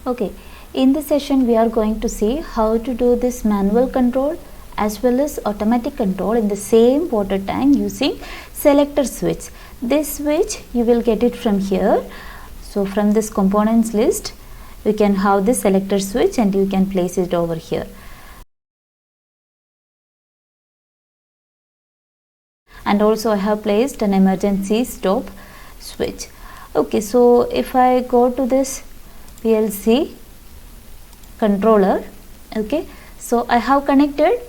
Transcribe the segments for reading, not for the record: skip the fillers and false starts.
Okay, in this session we are going to see how to do this manual control as well as automatic control in the same water tank using selector switch. This switch you will get it from here. So from this components list you can have this selector switch and you can place it over here. And also I have placed an emergency stop switch. Okay, so if I go to this PLC controller, okay, so I have connected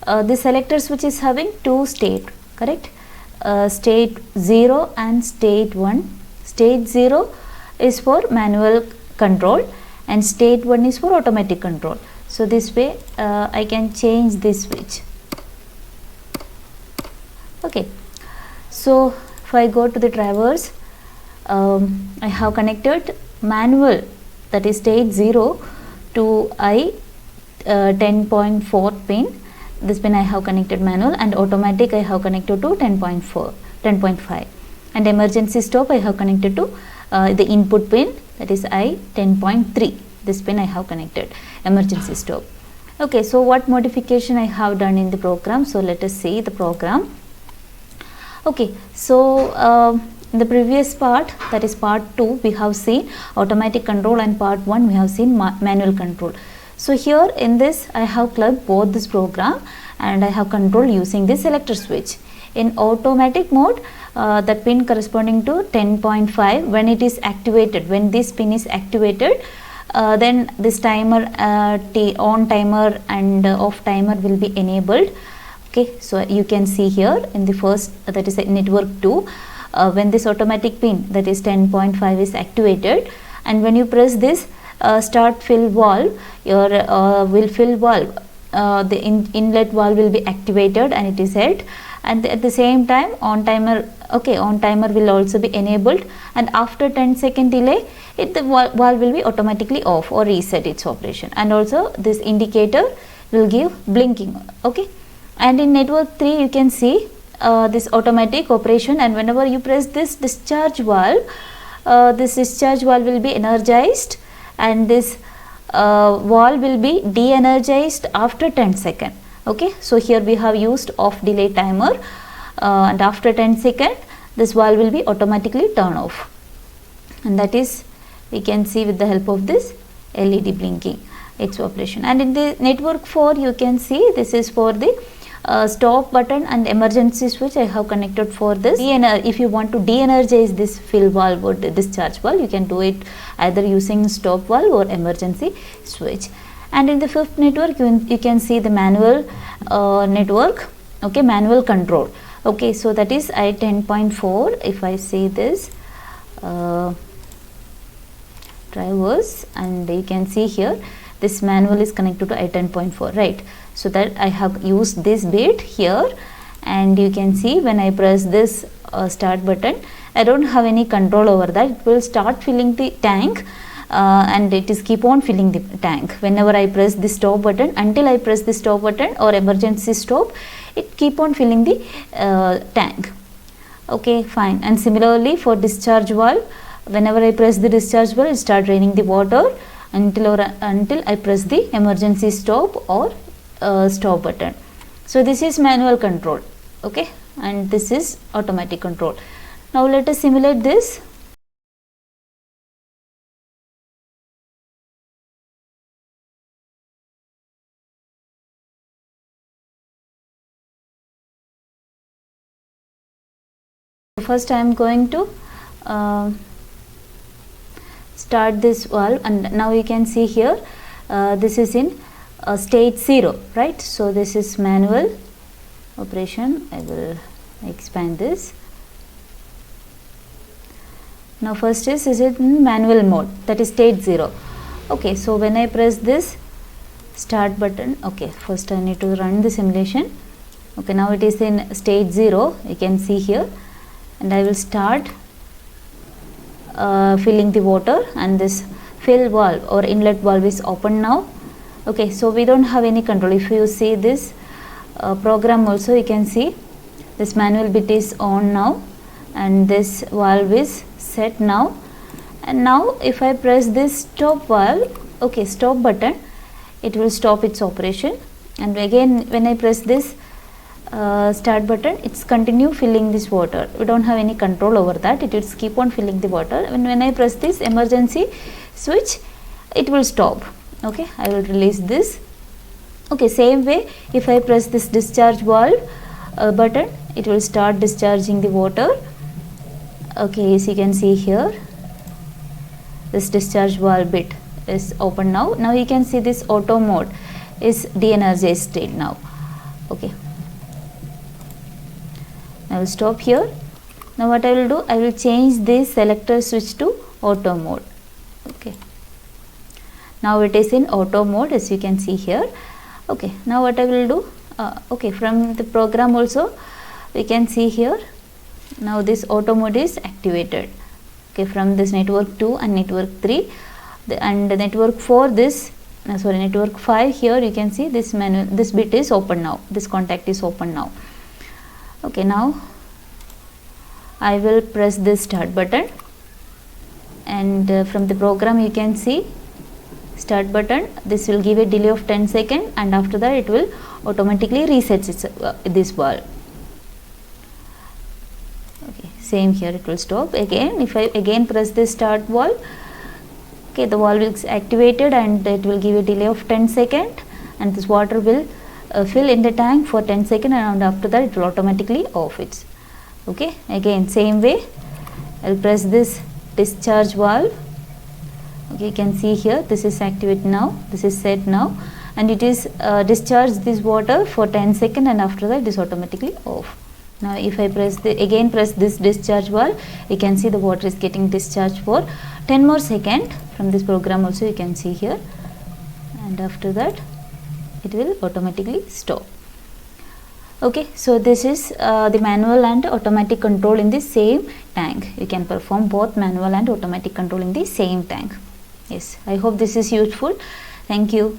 the selector switch is having two state, correct, state 0 and state 1. State 0 is for manual control and state 1 is for automatic control. So this way I can change this switch. Okay, so if I go to the drivers, I have connected manual, that is state 0 to I 10.4 pin. This pin I have connected manual, and automatic I have connected to 10.5, and emergency stop I have connected to the input pin, that is I 10.3. This pin I have connected emergency stop. Okay, so what modification I have done in the program? So let us see the program. Okay, so in the previous part, that is part 2, we have seen automatic control, and part 1 we have seen manual control. So here in this I have clubbed both this program and I have control using this selector switch. In automatic mode, that pin corresponding to 10.5, when it is activated, when this pin is activated, then this timer, on timer and off timer will be enabled. Okay, so you can see here in the first, that is network 2, when this automatic pin, that is 10.5, is activated, and when you press this start fill valve, your will fill valve, the inlet valve will be activated and it is set, and at the same time on timer, okay, on timer will also be enabled, and after 10-second delay the valve will be automatically off or reset its operation, and also this indicator will give blinking. Okay, and in network 3 you can see this automatic operation, and whenever you press this discharge valve, this discharge valve will be energized and this valve will be de-energized after 10 seconds. Okay, so here we have used off delay timer, and after 10 seconds this valve will be automatically turn off, and that is we can see with the help of this LED blinking its operation. And in the network 4 you can see this is for the stop button and emergency switch I have connected for this. If you want to de-energize this fill valve or discharge valve, you can do it either using stop valve or emergency switch. And in the 5th network you can see the manual network, okay, manual control. Okay, so that is I 10.4. if I see this drivers, and you can see here this manual is connected to I 10.4, right? So that I have used this bit here, and you can see when I press this start button, I don't have any control over that. It will start filling the tank, and it is keep on filling the tank whenever I press the stop button. Until I press the stop button or emergency stop, it keep on filling the tank. Okay, fine. And similarly for discharge valve, whenever I press the discharge valve, it start draining the water until I press the emergency stop or stop button. So this is manual control, okay, and this is automatic control. Now let us simulate this. First I am going to start this valve, and now you can see here this is in state 0, right? So this is manual operation. I will expand this. Now first is it in manual mode, that is state 0. Okay, so when I press this start button, okay, first I need to run the simulation. Okay, now it is in state 0, you can see here, and I will start filling the water, and this fill valve or inlet valve is open now. Okay, so we don't have any control. If you see this program also, you can see this manual bit is on now, and this valve is set now, And now if I press this stop valve, okay, stop button, it will stop its operation. And again when I press this start button, it's continue filling this water. We don't have any control over that, it will keep on filling the water. And when I press this emergency switch, it will stop. Okay, I will release this. Okay, same way if I press this discharge valve button, it will start discharging the water. Okay, as you can see here, this discharge valve bit is open now. Now you can see this auto mode is de-energized state now. Okay, I will stop here. Now what I will do, I will change this selector switch to auto mode. Okay, now it is in auto mode, as you can see here. Okay, now what I will do, okay, from the program also we can see here, now this auto mode is activated. Okay, from this network 2 and network 3 and the network 4, this network 5, here you can see this menu, this bit is open now, this contact is open now. Okay, now I will press this start button, and from the program you can see start button, this will give a delay of 10 seconds, and after that it will automatically reset this valve. Okay, same here, it will stop. Again if I again press this start valve, okay, the valve is activated and it will give a delay of 10 seconds, and this water will fill in the tank for 10 seconds, and after that it will automatically off it. Okay, again same way I'll press this discharge valve. Okay, you can see here, this is activated now, this is set now, and it is discharge this water for 10 seconds, and after that it is automatically off. Now if I again press this discharge valve, you can see the water is getting discharged for 10 more seconds. From this program also you can see here, and after that it will automatically stop. Okay, so this is the manual and automatic control in the same tank. You can perform both manual and automatic control in the same tank. Yes, I hope this is useful. Thank you.